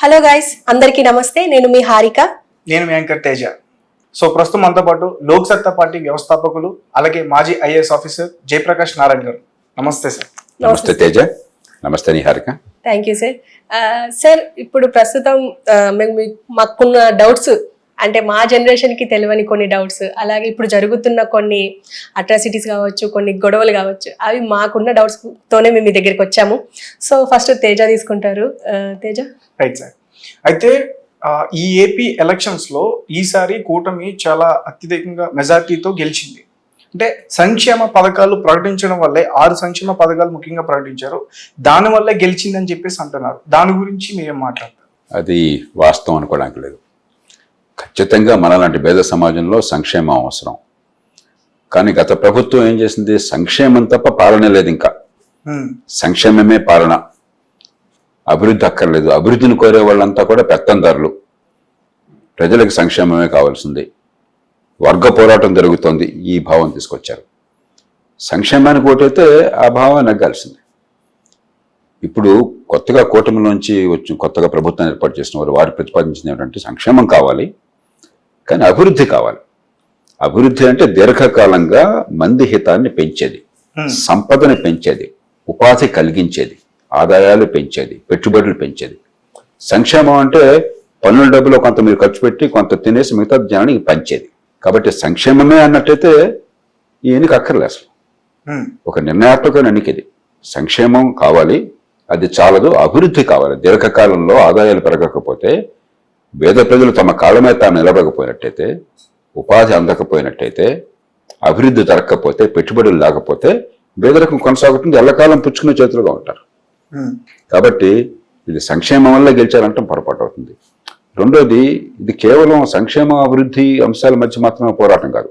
Hello guys, అందరికీ నమస్తే. నేను మీ హారిక. నేను మీ యాంకర్ తేజ. సో ప్రస్తుతం మనతో పాటు లోక్ సత్తా పార్టీ వ్యవస్థాపకులు అలాగే మాజీ ఐఏఎస్ ఆఫీసర్ జయప్రకాష్ నారాయణ గారు. నమస్తే సార్. నమస్తే తేజ. నమస్తే Harika. Thank you sir. Sir, ఇప్పుడు ప్రస్తుతం మాకున్న డౌట్స్, అంటే మా జనరేషన్ కి తెలియని కొన్ని డౌట్స్, అలాగే ఇప్పుడు జరుగుతున్న కొన్ని అట్రాసిటీస్ కావచ్చు, కొన్ని గొడవలు కావచ్చు, అవి మాకున్న డౌట్స్ తోనే మేము మీ దగ్గరికి వచ్చాము. సో ఫస్ట్ తేజ తీసుకుంటారు. తేజ. Right sir. అయితే ఈ ఏపీ ఎలక్షన్స్ లో ఈసారి కూటమి చాలా అత్యధికంగా మెజార్టీతో గెలిచింది. అంటే సంక్షేమ పథకాలు ప్రకటించడం వల్లే 6 సంక్షేమ పథకాలు ముఖ్యంగా ప్రకటించారు, దానివల్లే గెలిచిందని చెప్పేసి అంటున్నారు. దాని గురించి మీరేం మాట్లాడతారు? అది వాస్తవం అనుకోవడానికి లేదు. ఖచ్చితంగా మనలాంటి పేద సమాజంలో సంక్షేమం అవసరం. కానీ గత ప్రభుత్వం ఏం చేసింది? సంక్షేమం తప్ప పాలన లేదు. ఇంకా సంక్షేమమే పాలన, అభివృద్ధి అక్కర్లేదు. అభివృద్ధిని కోరే వాళ్ళంతా కూడా పెత్తందారులు. ప్రజలకు సంక్షేమమే కావాల్సింది. వర్గ పోరాటం జరుగుతోంది, ఈ భావం తీసుకొచ్చారు. సంక్షేమానికి ఓటైతే ఆ భావం నగ్గాల్సింది. ఇప్పుడు కొత్తగా కూటమిలోంచి వచ్చి కొత్తగా ప్రభుత్వం ఏర్పాటు చేసిన వారు ప్రతిపాదించింది ఏమిటంటే సంక్షేమం కావాలి, కానీ అభివృద్ధి కావాలి. అభివృద్ధి అంటే దీర్ఘకాలంగా మంది హితాన్ని పెంచేది, సంపదను పెంచేది, ఉపాధి కలిగించేది, ఆదాయాలు పెంచేది, పెట్టుబడులు పెంచేది. సంక్షేమం అంటే పన్నుల డబ్బులో కొంత మీరు ఖర్చు పెట్టి కొంత తినేసి మిగతా జనానికి పంచేది. కాబట్టి సంక్షేమమే అన్నట్టయితే ఈ ఎన్నిక అక్కర్లే. అసలు ఒక నిర్ణయాత్మకమైన ఎన్నికది. సంక్షేమం కావాలి, అది చాలదు, అభివృద్ధి కావాలి. దీర్ఘకాలంలో ఆదాయాలు పెరగకపోతే, పేద ప్రజలు తమ కాళ్ళ మీద తాము నిలబడకపోయినట్టయితే, ఉపాధి అందకపోయినట్టయితే, అభివృద్ధి జరగకపోతే, పెట్టుబడులు లేకపోతే పేదరికం కొనసాగుతుంది. ఎల్లకాలం పుచ్చుకునే చేతులుగా ఉంటారు. కాబట్టి ఇది సంక్షేమం వల్ల గెలిచారంటే పొరపాటు అవుతుంది. రెండోది, ఇది కేవలం సంక్షేమ అభివృద్ధి అంశాల మధ్య మాత్రమే పోరాటం కాదు,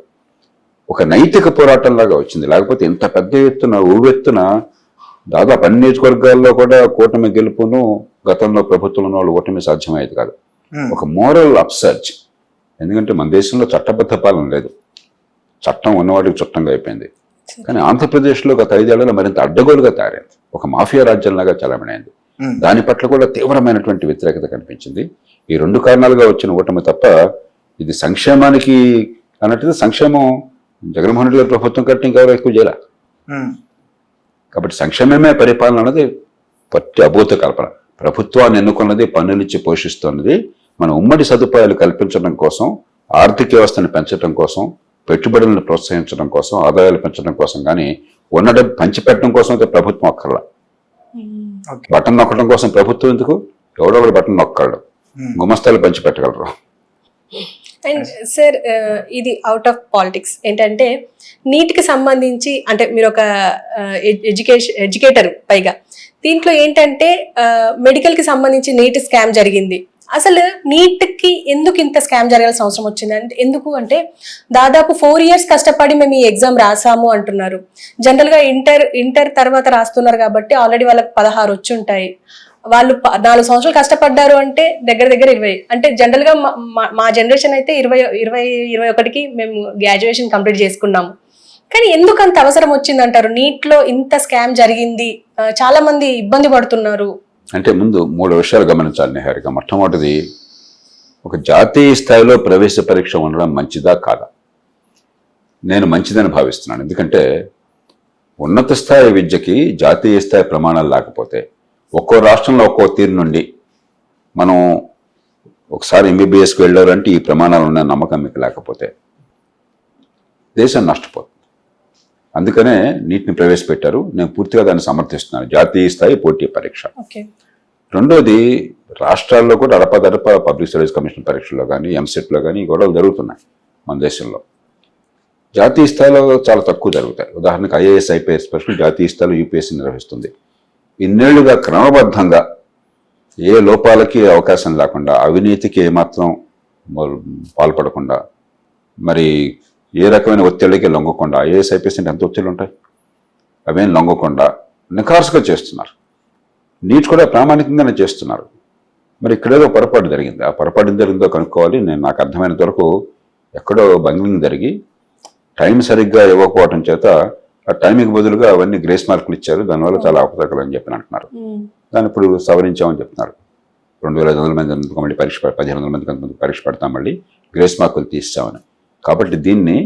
ఒక నైతిక పోరాటంలాగా వచ్చింది. లేకపోతే ఇంత పెద్ద ఎత్తున ఊవెత్తున దాదాపు అన్ని నియోజకవర్గాల్లో కూడా కూటమి గెలుపును గతంలో ప్రభుత్వంలో వాళ్ళు ఓటమి సాధ్యమయ్యేది కాదు. ఒక మోరల్ అప్సర్జ్. ఎందుకంటే మన దేశంలో చట్టబద్ధ పాలన లేదు, చట్టం ఉన్నవాడికి చుట్టంగా అయిపోయింది. కానీ ఆంధ్రప్రదేశ్లో గత 5 ఏళ్లలో మరింత అడ్డగోలుగా తయారైంది, ఒక మాఫియా రాజ్యంలాగా చలామణైంది. దాని పట్ల కూడా తీవ్రమైనటువంటి వ్యతిరేకత కనిపించింది. ఈ 2 కారణాలుగా వచ్చిన ఓటమి తప్ప ఇది సంక్షేమానికి అన్నట్టు సంక్షేమం జగన్మోహన్ రెడ్డి గారి ప్రభుత్వం కంటే ఇంకెవరో ఎక్కువ చేయాల. కాబట్టి సంక్షేమమే పరిపాలన అన్నది పట్టి అభూత కల్పన. ప్రభుత్వాన్ని ఎన్నుకున్నది, పన్నులిచ్చి పోషిస్తున్నది మన ఉమ్మడి సదుపాయాలు కల్పించడం కోసం, ఆర్థిక వ్యవస్థను పెంచడం కోసం, పెట్టుబడులను ప్రోత్సహించడం కోసం, ఆదాయాలు పెంచడం కోసం. కానీ ఉన్న డబ్బు పంచిపెట్టడం కోసం అయితే ప్రభుత్వం అక్కర్లా. బటన్ నొక్కడం కోసం ప్రభుత్వం ఎందుకు? ఎవడొకడు బటన్ నొక్కడు, గుమస్తాలు పంచిపెట్టగలరు. అండ్ సార్, ఇది అవుట్ ఆఫ్ పాలిటిక్స్. ఏంటంటే నీట్కి సంబంధించి, అంటే మీరు ఒక ఎడ్యుకేటర్ పైగా, దీంట్లో ఏంటంటే మెడికల్కి సంబంధించి నీట్ స్కామ్ జరిగింది. అసలు నీట్కి ఎందుకు ఇంత స్కామ్ జరగాల్సిన అవసరం వచ్చింది? అంటే ఎందుకు అంటే దాదాపు 4 years కష్టపడి మేము ఈ ఎగ్జామ్ రాసాము అంటున్నారు. జనరల్గా ఇంటర్ తర్వాత రాస్తున్నారు కాబట్టి ఆల్రెడీ వాళ్ళకి 16 వచ్చి ఉంటాయి. వాళ్ళు 4 సంవత్సరాలు కష్టపడ్డారు అంటే దగ్గర 20. అంటే జనరల్ గా మా జనరేషన్ అయితే 21కి మేము గ్రాడ్యుయేషన్ కంప్లీట్ చేసుకున్నాము. కానీ ఎందుకు అంత అవసరం వచ్చింది అంటారు? నీట్ లో ఇంత స్కామ్ జరిగింది, చాలా మంది ఇబ్బంది పడుతున్నారు. అంటే ముందు 3 విషయాలు గమనించాలి నిహారిక. మొట్టమొదటిది, ఒక జాతీయ స్థాయిలో ప్రవేశ పరీక్ష ఉండడం మంచిదా కాదా? నేను మంచిదని భావిస్తున్నాను. ఎందుకంటే ఉన్నత స్థాయి విద్యకి జాతీయ స్థాయి ప్రమాణాలు లేకపోతే, ఒక్కో రాష్ట్రంలో ఒక్కో తీరు నుండి మనం ఒకసారి ఎంబీబీఎస్కి వెళ్ళారంటే ఈ ప్రమాణాలు ఉన్న నమ్మకం మీకు లేకపోతే దేశం నష్టపోతుంది. అందుకనే నీటిని ప్రవేశపెట్టారు. నేను పూర్తిగా దాన్ని సమర్థిస్తున్నాను. జాతీయ స్థాయి పోటీ పరీక్ష. రెండోది, రాష్ట్రాల్లో కూడా అడపదడప పబ్లిక్ సర్వీస్ కమిషన్ పరీక్షల్లో కానీ, ఎంసెట్లో కానీ గొడవలు జరుగుతున్నాయి మన దేశంలో. జాతీయ స్థాయిలో చాలా తక్కువ జరుగుతాయి. ఉదాహరణకు ఐఏఎస్, ఐపీఎస్ పరీక్షలు జాతీయ స్థాయిలో యూపీఎస్సీ నిర్వహిస్తుంది. ఇన్నేళ్లుగా క్రమబద్ధంగా ఏ లోపాలకి అవకాశం లేకుండా, అవినీతికి ఏమాత్రం పాల్పడకుండా, మరి ఏ రకమైన ఒత్తిడికి లొంగకుండా, ఐఏఎస్ ఐపీఎస్ అంటే ఎంత ఒత్తిళ్ళు ఉంటాయి, అవేం లొంగకుండా నిఖార్సుగా చేస్తున్నారు. నీట్ కూడా ప్రామాణికంగానే చేస్తున్నారు. మరి ఇక్కడేదో పొరపాటు జరిగింది. ఆ పొరపాటు జరిగిందో కనుక్కోవాలి. నాకు అర్థమైనంత వరకు ఎక్కడో బంగ్లింగ్ జరిగి టైం సరిగ్గా ఇవ్వకపోవడం చేత ఆ టైంకి బదులుగా అవన్నీ గ్రేస్ మార్కులు ఇచ్చారు, దానివల్ల చాలా అవకతవకలు అని చెప్పి అంటున్నారు. దాన్ని ఇప్పుడు సవరించామని చెప్తున్నారు. 2500 మంది మళ్ళీ పరీక్ష 1500 మందికి అంతమంది పరీక్ష పెడతాం, మళ్ళీ గ్రేస్ మార్కులు తీస్తామని. కాబట్టి దీన్ని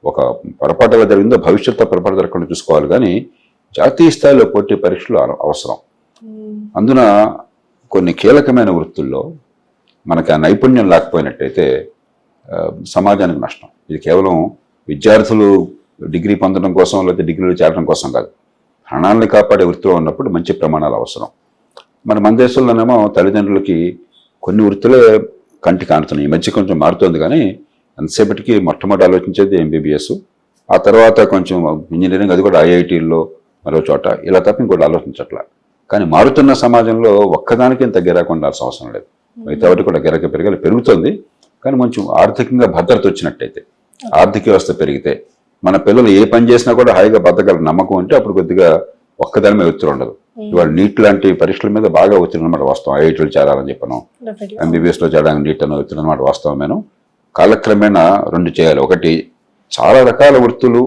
ఒక పొరపాటు ఎలా జరిగిందో భవిష్యత్తులో పొరపాటు జరగకుండా చూసుకోవాలి, కానీ జాతీయ స్థాయిలో పోటీ పరీక్షలు అవసరం. అందున కొన్ని కీలకమైన వృత్తుల్లో మనకి ఆ నైపుణ్యం లేకపోయినట్టయితే సమాజానికి నష్టం. ఇది కేవలం విద్యార్థులు డిగ్రీ పొందడం కోసం లేకపోతే డిగ్రీలు చేరడం కోసం కాదు, ప్రాణాలని కాపాడే వృత్తిలో ఉన్నప్పుడు మంచి ప్రమాణాలు అవసరం. మన దేశంలోనేమో తల్లిదండ్రులకి కొన్ని వృత్తులే కంటి కానుతున్నాయి. ఈ మధ్య కొంచెం మారుతోంది, కానీ ఎంతసేపటికి మొట్టమొదటి ఆలోచించేది ఎంబీబీఎస్, ఆ తర్వాత కొంచెం ఇంజనీరింగ్, అది కూడా ఐఐటీల్లో మరో చోట, ఇలా తప్ప ఇంకోటి ఆలోచించట్లా. కానీ మారుతున్న సమాజంలో ఒక్కదానికి ఇంత గిరాక ఉండాల్సిన అవసరం లేదు. మిగతా వాటి కూడా గిరాక పెరుగుతుంది, కానీ కొంచెం ఆర్థికంగా భద్రత వచ్చినట్టయితే, ఆర్థిక వ్యవస్థ పెరిగితే, మన పిల్లలు ఏ పని చేసినా కూడా హాయిగా బతకగల నమ్మకం ఉంటే అప్పుడు కొద్దిగా ఒక్కదాని మీద ఒత్తిడి ఉండదు. ఇవాళ నీట్ లాంటి పరీక్షల మీద బాగా ఒత్తిడి అనమాట వాస్తవం. ఐఐటీలు చేరాలని చెప్పను, ఎంబీబీఎస్లో చేరడానికి నీట్ అన్న ఒత్తిడి అనమాట వాస్తవమేను. కాలక్రమేణా రెండు చేయాలి. ఒకటి, చాలా రకాల వృత్తులు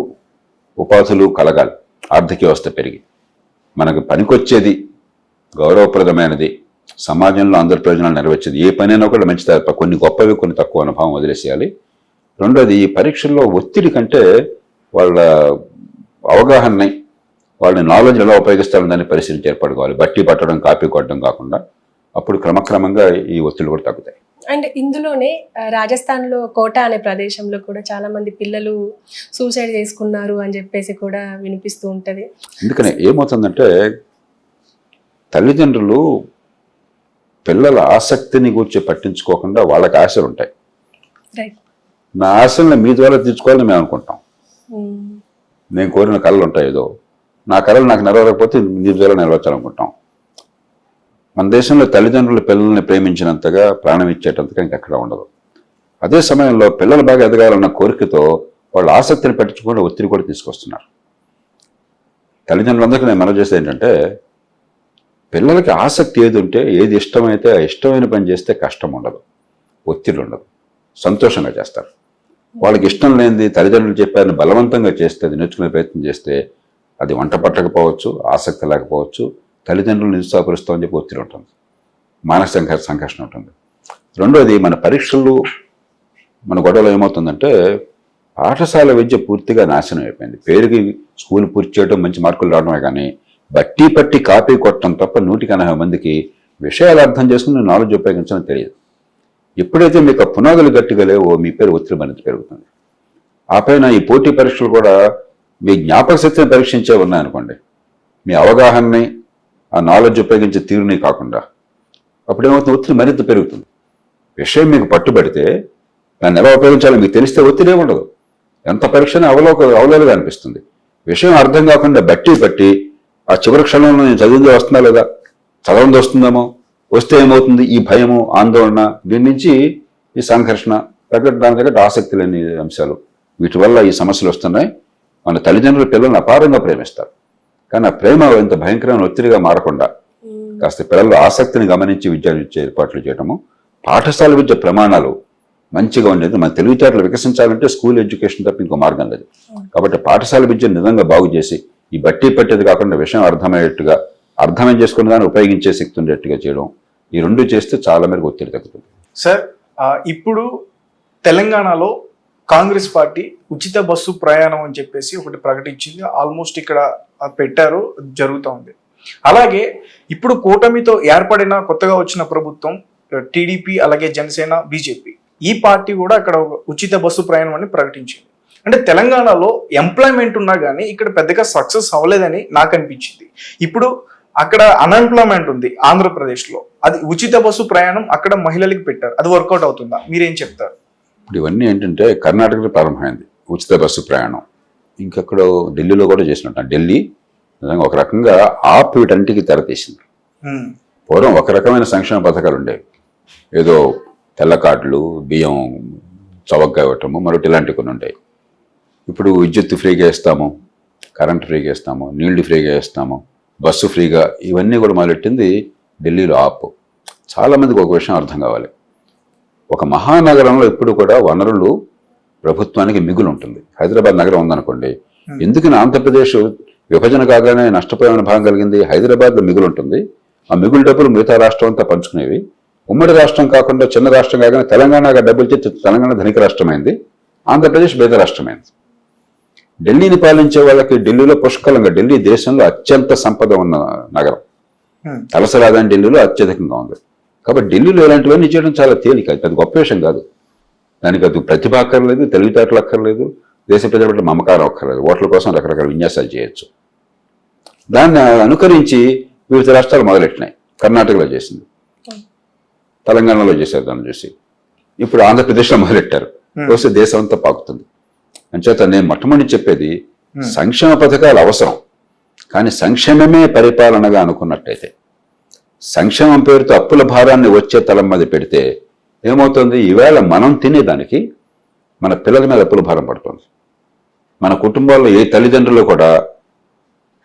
ఉపాధులు కలగాలి, ఆర్థిక వ్యవస్థ పెరిగి మనకు పనికొచ్చేది, గౌరవప్రదమైనది, సమాజంలో అందరి ప్రయోజనాలు నెరవేర్చేది ఏ పనైనా కూడా మంచిది. కొన్ని గొప్పవి కొన్ని తక్కువ అనుభవం వదిలేసేయాలి. రెండోది, ఈ పరీక్షల్లో ఒత్తిడి కంటే వాళ్ళ అవగాహనని, వాళ్ళని నాలెడ్జ్ ఎలా ఉపయోగిస్తారని దాన్ని పరిశీలించి ఏర్పడుకోవాలి. బట్టి పట్టడం, కాపీ కొట్టడం కాకుండా. అప్పుడు క్రమక్రమంగా ఈ ఒత్తిడి కూడా తగ్గుతాయి. అండ్ ఇందులోనే రాజస్థాన్లో కోటా అనే ప్రదేశంలో కూడా చాలా మంది పిల్లలు సూసైడ్ చేసుకున్నారు అని చెప్పేసి కూడా వినిపిస్తూ ఉంటది. అందుకనే ఏమవుతుందంటే, తల్లిదండ్రులు పిల్లల ఆసక్తిని గురించి పట్టించుకోకుండా వాళ్ళకి ఆశలు ఉంటాయి. నా ఆశల్ని మీ ద్వారా తీర్చుకోవాలని మేము అనుకుంటాం. నేను కోరిన కళలు ఉంటాయి, ఏదో నా కళలు నాకు నెరవేరకపోతే మీ ద్వారా నెరవేర్చాలనుకుంటాం. మన దేశంలో తల్లిదండ్రులు పిల్లల్ని ప్రేమించినంతగా, ప్రాణం ఇచ్చేటంతగా ఇంకెక్కడ ఉండదు. అదే సమయంలో పిల్లలు బాగా ఎదగాలన్న కోరికతో వాళ్ళ ఆసక్తిని పట్టించుకుంటే ఒత్తిడి కూడా తీసుకొస్తున్నారు. తల్లిదండ్రులందరికీ నేను మనవి చేసేది ఏంటంటే, పిల్లలకి ఆసక్తి ఏది ఉంటే, ఏది ఇష్టమైతే ఆ ఇష్టమైన పని చేస్తే కష్టం ఉండదు, ఒత్తిడి ఉండదు, సంతోషంగా చేస్తారు. వాళ్ళకి ఇష్టం లేనిది తల్లిదండ్రులు చెప్పారని బలవంతంగా చేస్తే, అది నేర్చుకునే ప్రయత్నం చేస్తే, అది వంట పట్టకపోవచ్చు, ఆసక్తి లేకపోవచ్చు, తల్లిదండ్రులు నిరుత్సాహపరుస్తామని చెప్పి ఒత్తిడి ఉంటుంది, మానసిక సంఘర్షణ ఉంటుంది. రెండోది, మన పరీక్షలు, మన గొడవలో ఏమవుతుందంటే, పాఠశాల విద్య పూర్తిగా నాశనం అయిపోయింది. పేరుకి స్కూల్ పూర్తి చేయడం, మంచి మార్కులు రావడమే, కానీ బట్టి పట్టి కాపీ కొట్టడం తప్ప 180 మందికి విషయాలు అర్థం చేసుకుని నాలెడ్జ్ ఉపయోగించడం తెలియదు. ఎప్పుడైతే మీకు పునాదులు గట్టిగా లేవో మీ పేరు ఒత్తిడి మరింత పెరుగుతుంది. ఆ పైన ఈ పోటీ పరీక్షలు కూడా మీ జ్ఞాపక శక్తిని పరీక్షించే ఉన్నాయనుకోండి, మీ అవగాహనని, ఆ నాలెడ్జ్ ఉపయోగించే తీరుని కాకుండా, అప్పుడేమవుతుంది, ఒత్తిడి మరింత పెరుగుతుంది. విషయం మీకు పట్టుబడితే దాన్ని ఎలా ఉపయోగించాలో మీకు తెలిస్తే ఒత్తిడి ఉండదు. ఎంత పరీక్షని అవలోలుగా అనిపిస్తుంది. విషయం అర్థం కాకుండా బట్టి ఆ చివరి క్షణంలో నేను చదివింది వస్తుందా లేదా, చదవంది వస్తుందేమో, వస్తే ఏమవుతుంది, ఈ భయము, ఆందోళన, దీని నుంచి ఈ సంఘర్షణ, దాని దగ్గర ఆసక్తి లేని అంశాలు, వీటి వల్ల ఈ సమస్యలు వస్తున్నాయి. మన తల్లిదండ్రులు పిల్లల్ని అపారంగా ప్రేమిస్తారు, కానీ ఆ ప్రేమ ఇంత భయంకరమైన ఒత్తిడిగా మారకుండా కాస్త పిల్లల ఆసక్తిని గమనించి విద్య ఏర్పాట్లు చేయడము, పాఠశాల విద్య ప్రమాణాలు మంచిగా ఉండేది. మన తెలివితేటలు వికసించాలంటే స్కూల్ ఎడ్యుకేషన్ తప్ప ఇంకో మార్గం లేదు. కాబట్టి పాఠశాల విద్యను నిజంగా బాగు చేసి, ఈ బట్టి పట్టేది కాకుండా విషయం అర్థమయ్యేట్టుగా, అర్థం చేసుకున్న దాన్ని ఉపయోగించే శక్తి ఉండేట్టుగా చేయడం, ఈ రెండు చేస్తే చాలా మేరకు ఒత్తిడి తగ్గుతుంది. సార్, ఇప్పుడు తెలంగాణలో కాంగ్రెస్ పార్టీ ఉచిత బస్సు ప్రయాణం అని చెప్పేసి ఒకటి ప్రకటించింది. ఆల్మోస్ట్ ఇక్కడ పెట్టారు, జరుగుతూ ఉంది. అలాగే ఇప్పుడు కూటమితో ఏర్పడిన కొత్తగా వచ్చిన ప్రభుత్వం టీడీపీ, అలాగే జనసేన, బీజేపీ, ఈ పార్టీ కూడా అక్కడ ఉచిత బస్సు ప్రయాణం అని ప్రకటించింది. అంటే తెలంగాణలో ఎంప్లాయ్మెంట్ ఉన్నా కానీ ఇక్కడ పెద్దగా సక్సెస్ అవ్వలేదని నాకు అనిపించింది. ఇప్పుడు అక్కడ అన్ఎంప్లాయ్మెంట్ ఉంది ఆంధ్రప్రదేశ్లో, అది ఉచిత బస్సు ప్రయాణం అక్కడ మహిళలకు పెట్టారు, అది వర్కౌట్ అవుతుందా, మీరేం చెప్తారు? ఇప్పుడు ఇవన్నీ ఏంటంటే కర్ణాటకలో ప్రారంభమైంది ఉచిత బస్సు ప్రయాణం, ఇంకెక్కడ ఢిల్లీలో కూడా చేసినట్టు. ఢిల్లీ నిజంగా ఒక రకంగా ఆప్ వీటన్నిటికీ తెరతీసింది. పూర్వం ఒక రకమైన సంక్షేమ పథకాలు ఉండేవి, ఏదో తెల్ల కార్డులు, బియ్యం చవకగా ఇవ్వటము, మరొకటి ఇలాంటివి కొన్ని ఉంటాయి. ఇప్పుడు విద్యుత్ ఫ్రీగా ఇస్తాము, కరెంట్ ఫ్రీగా ఇస్తాము, నీళ్లు ఫ్రీగా ఇస్తాము, బస్సు ఫ్రీగా, ఇవన్నీ కూడా మొదలెట్టింది ఢిల్లీలో ఆప్. చాలామందికి ఒక విషయం అర్థం కావాలి, ఒక మహానగరంలో ఎప్పుడు కూడా వనరులు ప్రభుత్వానికి మిగులు ఉంటుంది. హైదరాబాద్ నగరం ఉందనుకోండి, ఎందుకని ఆంధ్రప్రదేశ్ విభజన కాగానే నష్టపోయిన భాగం కలిగింది, హైదరాబాద్లో మిగులు ఉంటుంది. ఆ మిగులు డబ్బులు మిగతా రాష్ట్రం అంతా పంచుకునేవి. ఉమ్మడి రాష్ట్రం కాకుండా చిన్న రాష్ట్రం కాకుండా తెలంగాణగా డబ్బులు చేస్తే తెలంగాణ ధనిక రాష్ట్రమైంది, ఆంధ్రప్రదేశ్ పేద రాష్ట్రమైంది. ఢిల్లీని పాలించే వాళ్ళకి ఢిల్లీలో పుష్కలంగా, ఢిల్లీ దేశంలో అత్యంత సంపద ఉన్న నగరం, తలసరి ఆదాయం ఢిల్లీలో అత్యధికంగా ఉంది. కాబట్టి ఢిల్లీలో ఇలాంటివన్నీ చేయడం చాలా తేలిక, అది గొప్ప విషయం కాదు. దానికి అది ప్రతిభ అక్కర్లేదు, తెలివితేటలు అక్కర్లేదు, దేశ ప్రజల పట్ల మమకారం అక్కర్లేదు, ఓట్ల కోసం రకరకాల విన్యాసాలు చేయొచ్చు. దాన్ని అనుకరించి వివిధ రాష్ట్రాలు మొదలెట్టినాయి. కర్ణాటకలో చేసింది, తెలంగాణలో చేశారు, దాన్ని చూసి ఇప్పుడు ఆంధ్రప్రదేశ్లో మొదలెట్టారు. వస్తే దేశం అంతా పాకుతుంది. అంచేత నేను మొట్టమొదటి చెప్పేది సంక్షేమ పథకాలు అవసరం, కానీ సంక్షేమమే పరిపాలనగా అనుకున్నట్టయితే, సంక్షేమం పేరుతో అప్పుల భారాన్ని వచ్చే తలం మీద పెడితే ఏమవుతుంది, ఈవేళ మనం తినేదానికి మన పిల్లల మీద అప్పుల భారం పడుతుంది. మన కుటుంబాల్లో ఏ తల్లిదండ్రులు కూడా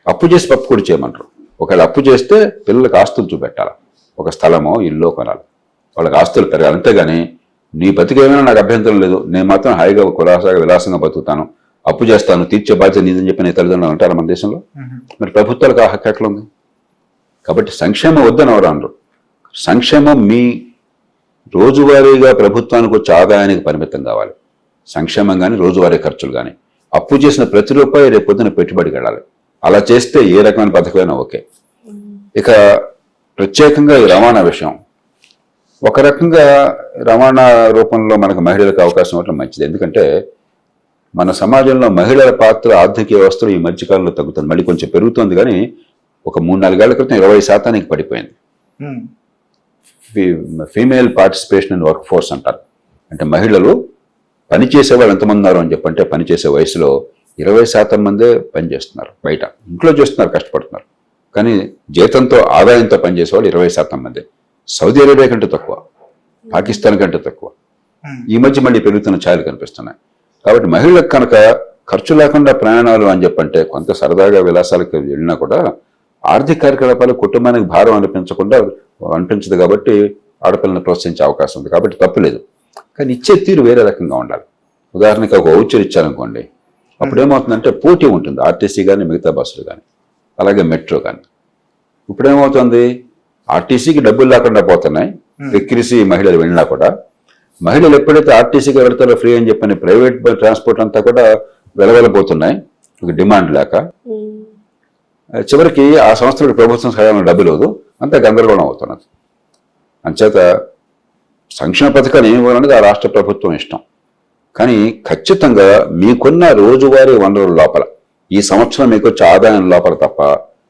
అప్పు చేసి పప్పు కూడా చేయమంటారు. ఒకవేళ అప్పు చేస్తే పిల్లలకు ఆస్తులు చూపెట్టాలి, ఒక స్థలమో ఇల్లు కొనాలి, వాళ్ళకి ఆస్తులు పెరగాలి. అంతేగాని నీ బతికేమైనా నాకు అభ్యంతరం లేదు, నేను మాత్రం హాయిగా కులాసాగా విలాసంగా బతుకుతాను, అప్పు చేస్తాను, తీర్చే బాధ్యత నీదని చెప్పి నీ తల్లిదండ్రులు అంటారు మన దేశంలో. మరి ప్రభుత్వాలకు ఆ హక్కు ఎట్లా ఉంది? కాబట్టి సంక్షేమం వద్దని ఎవరు అనరు. సంక్షేమం మీ రోజువారీగా ప్రభుత్వానికి వచ్చే ఆదాయానికి పరిమితం కావాలి. సంక్షేమం కానీ రోజువారీ ఖర్చులు కానీ, అప్పు చేసిన ప్రతి రూపాయి రేపు పొద్దున పెట్టుబడికి వెళ్ళాలి. అలా చేస్తే ఏ రకమైన పథకమైనా ఓకే. ఇక ప్రత్యేకంగా ఈ రవాణా విషయం, ఒక రకంగా రవాణా రూపంలో మనకు మహిళలకు అవకాశం ఇవ్వడం మంచిది. ఎందుకంటే మన సమాజంలో మహిళల పాత్ర ఆర్థిక వ్యవస్థలో ఈ మధ్యకాలంలో తగ్గుతుంది, మళ్ళీ కొంచెం పెరుగుతుంది, కానీ ఒక 3-4 ఏళ్ల క్రితం 20% పడిపోయింది. Female participation in work force అంటారు. అంటే మహిళలు పనిచేసే వాళ్ళు ఎంతమంది ఉన్నారు అని చెప్పంటే, పనిచేసే వయసులో 20% మందే పనిచేస్తున్నారు. బయట ఇంట్లో చేస్తున్నారు, కష్టపడుతున్నారు, కానీ జీతంతో ఆదాయంతో పనిచేసే వాళ్ళు 20% మందే. సౌదీ అరేబియా కంటే తక్కువ, పాకిస్తాన్ కంటే తక్కువ. ఈ మధ్య మళ్ళీ పెరుగుతున్న ఛాయలు కనిపిస్తున్నాయి. కాబట్టి మహిళలకు కనుక ఖర్చు లేకుండా ప్రయాణాలు అని చెప్పంటే, కొంత సరదాగా విలాసాలకు వెళ్ళినా కూడా ఆర్థిక కార్యకలాపాలు కుటుంబానికి భారం అనిపించదు. కాబట్టి ఆడపిల్లని ప్రోత్సహించే అవకాశం ఉంది. కాబట్టి తప్పులేదు, కానీ ఇచ్చే తీరు వేరే రకంగా ఉండాలి. ఉదాహరణకి ఒక వౌచర్ ఇచ్చారనుకోండి, అప్పుడు ఏమవుతుందంటే పోటీ ఉంటుంది, ఆర్టీసీ కానీ మిగతా బస్సులు కానీ, అలాగే మెట్రో కానీ. ఇప్పుడు ఏమవుతుంది, ఆర్టీసీకి డబ్బులు లేకుండా పోతున్నాయి, ఎక్కిరిసి మహిళలు వెళ్ళినా కూడా, మహిళలు ఎప్పుడైతే ఆర్టీసీకి వెళ్తారో ఫ్రీ అని చెప్పని ప్రైవేట్ ట్రాన్స్పోర్ట్ అంతా కూడా వెలవెలబోతున్నాయి, ఒక డిమాండ్ లేక. చివరికి ఆ సంస్థలకు ప్రభుత్వం సహాయం డబ్బులు లేదు, అంతా గందరగోళం అవుతున్నది. అంచేత సంక్షేమ పథకాలు ఏమి ఇవ్వాలనేది ఆ రాష్ట్ర ప్రభుత్వం ఇష్టం. కానీ ఖచ్చితంగా మీకున్న రోజువారీ వనరుల లోపల, ఈ సంవత్సరం మీకు వచ్చే ఆదాయం లోపల తప్ప